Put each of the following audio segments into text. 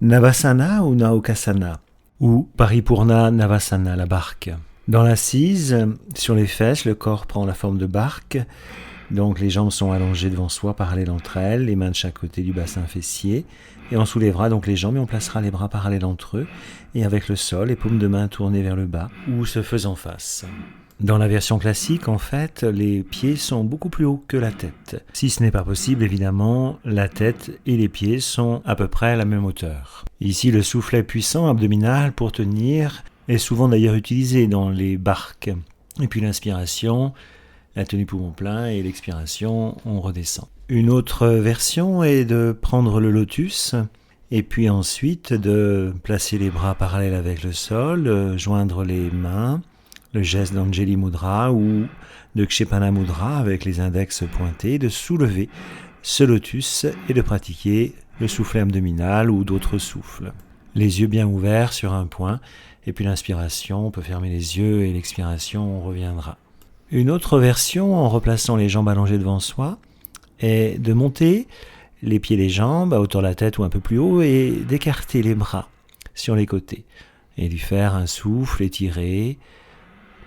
Navasana ou Naukasana, ou Paripurna Navasana, la barque. Dans l'assise, sur les fesses, le corps prend la forme de barque. Donc les jambes sont allongées devant soi, parallèles entre elles, les mains de chaque côté du bassin fessier. Et on soulèvera donc les jambes et on placera les bras parallèles entre eux. Et avec le sol, les paumes de main tournées vers le bas ou se faisant face. Dans la version classique, en fait, les pieds sont beaucoup plus hauts que la tête. Si ce n'est pas possible, évidemment, la tête et les pieds sont à peu près à la même hauteur. Ici, le soufflet puissant abdominal pour tenir est souvent d'ailleurs utilisé dans les barques. Et puis l'inspiration, la tenue poumon plein, et l'expiration, on redescend. Une autre version est de prendre le lotus et puis ensuite de placer les bras parallèles avec le sol, joindre les mains, le geste d'Anjali Mudra ou de Kshepana Mudra avec les index pointés, de soulever ce lotus et de pratiquer le soufflet abdominal ou d'autres souffles. Les yeux bien ouverts sur un point, et puis l'inspiration, on peut fermer les yeux et l'expiration, on reviendra. Une autre version, en replaçant les jambes allongées devant soi, est de monter les pieds et les jambes à hauteur de la tête ou un peu plus haut et d'écarter les bras sur les côtés et d'y faire un souffle étiré,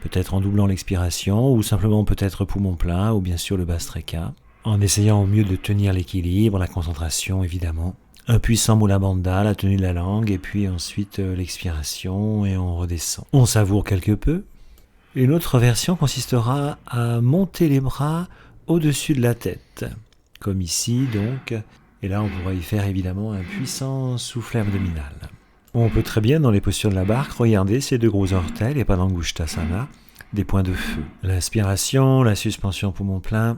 peut-être en doublant l'expiration ou simplement peut-être poumon plein ou bien sûr le Bhastrika, en essayant au mieux de tenir l'équilibre, la concentration évidemment. Un puissant Mula Bandha, la tenue de la langue et puis ensuite l'expiration et on redescend. On savoure quelque peu. Une autre version consistera à monter les bras au-dessus de la tête, comme ici donc, et là on pourra y faire évidemment un puissant soufflet abdominal. On peut très bien dans les postures de la barque regarder ces deux gros orteils, les Padangusthasana, des points de feu. L'inspiration, la suspension poumon plein,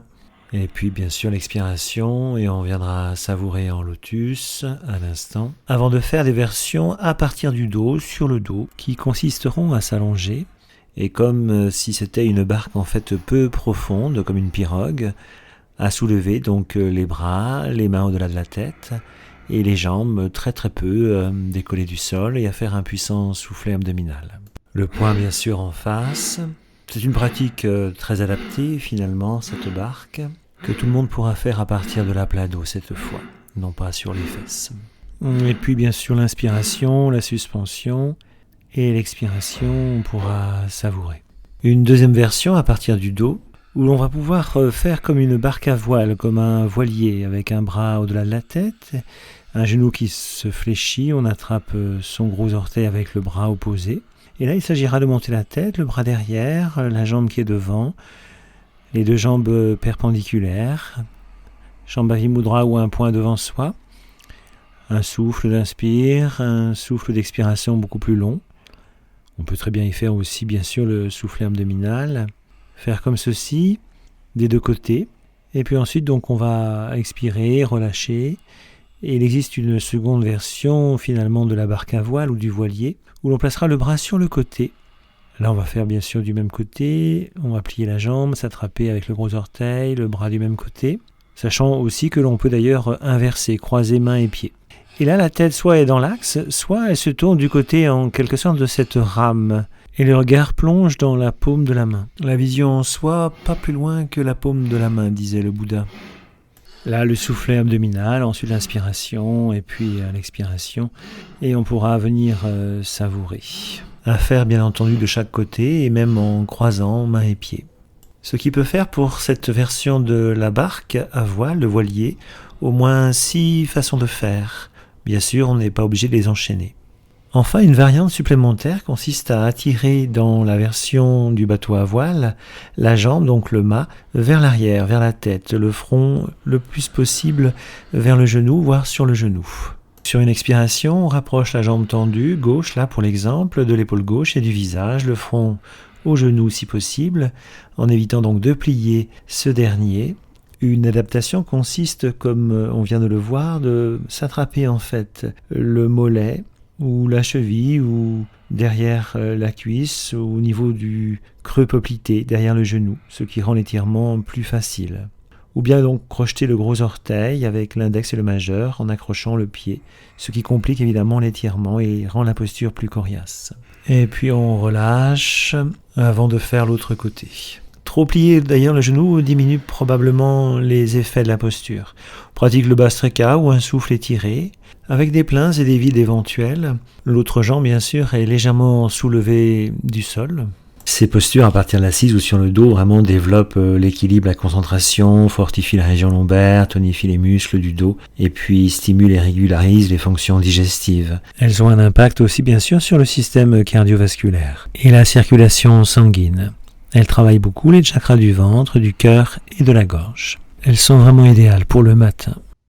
et puis bien sûr l'expiration, et on viendra savourer en lotus à l'instant, avant de faire des versions à partir du dos, sur le dos, qui consisteront à s'allonger, et comme si c'était une barque en fait peu profonde, comme une pirogue, à soulever donc les bras, les mains au-delà de la tête, et les jambes très très peu décollées du sol, et à faire un puissant soufflet abdominal. Le poing bien sûr en face. C'est une pratique très adaptée finalement, cette barque, que tout le monde pourra faire à partir de la plat d'eau cette fois, non pas sur les fesses. Et puis bien sûr l'inspiration, la suspension, et l'expiration, on pourra savourer. Une deuxième version à partir du dos, où l'on va pouvoir faire comme une barque à voile, comme un voilier, avec un bras au-delà de la tête, un genou qui se fléchit, on attrape son gros orteil avec le bras opposé. Et là, il s'agira de monter la tête, le bras derrière, la jambe qui est devant, les deux jambes perpendiculaires, Shambhavi Mudra ou un point devant soi, un souffle d'inspire, un souffle d'expiration beaucoup plus long. On peut très bien y faire aussi, bien sûr, le soufflet abdominal. Faire comme ceci, des deux côtés. Et puis ensuite, donc, on va expirer, relâcher. Et il existe une seconde version, finalement, de la barque à voile ou du voilier, où l'on placera le bras sur le côté. Là, on va faire, bien sûr, du même côté. On va plier la jambe, s'attraper avec le gros orteil, le bras du même côté. Sachant aussi que l'on peut d'ailleurs inverser, croiser mains et pieds. Et là, la tête soit est dans l'axe, soit elle se tourne du côté en quelque sorte de cette rame. Et le regard plonge dans la paume de la main. La vision en soi, pas plus loin que la paume de la main, disait le Bouddha. Là, le soufflet abdominal, ensuite l'inspiration, et puis l'expiration. Et on pourra venir savourer. À faire, bien entendu, de chaque côté, et même en croisant mains et pieds. Ce qui peut faire pour cette version de la barque à voile, le voilier, au moins 6 façons de faire. Bien sûr, on n'est pas obligé de les enchaîner. Enfin, une variante supplémentaire consiste à attirer dans la version du bateau à voile la jambe, donc le mât, vers l'arrière, vers la tête, le front le plus possible vers le genou, voire sur le genou. Sur une expiration, on rapproche la jambe tendue, gauche, là pour l'exemple, de l'épaule gauche et du visage, le front au genou si possible, en évitant donc de plier ce dernier. Une adaptation consiste, comme on vient de le voir, de s'attraper en fait le mollet ou la cheville ou derrière la cuisse ou au niveau du creux poplité, derrière le genou, ce qui rend l'étirement plus facile. Ou bien donc crocheter le gros orteil avec l'index et le majeur en accrochant le pied, ce qui complique évidemment l'étirement et rend la posture plus coriace. Et puis on relâche avant de faire l'autre côté. Trop plier d'ailleurs le genou diminue probablement les effets de la posture. On pratique le Bhastrika ou un souffle étiré, avec des pleins et des vides éventuels. L'autre jambe, bien sûr, est légèrement soulevée du sol. Ces postures à partir de l'assise ou sur le dos vraiment développent l'équilibre, la concentration, fortifient la région lombaire, tonifient les muscles du dos et puis stimulent et régularisent les fonctions digestives. Elles ont un impact aussi bien sûr sur le système cardiovasculaire et la circulation sanguine. Elles travaillent beaucoup les chakras du ventre, du cœur et de la gorge. Elles sont vraiment idéales pour le matin.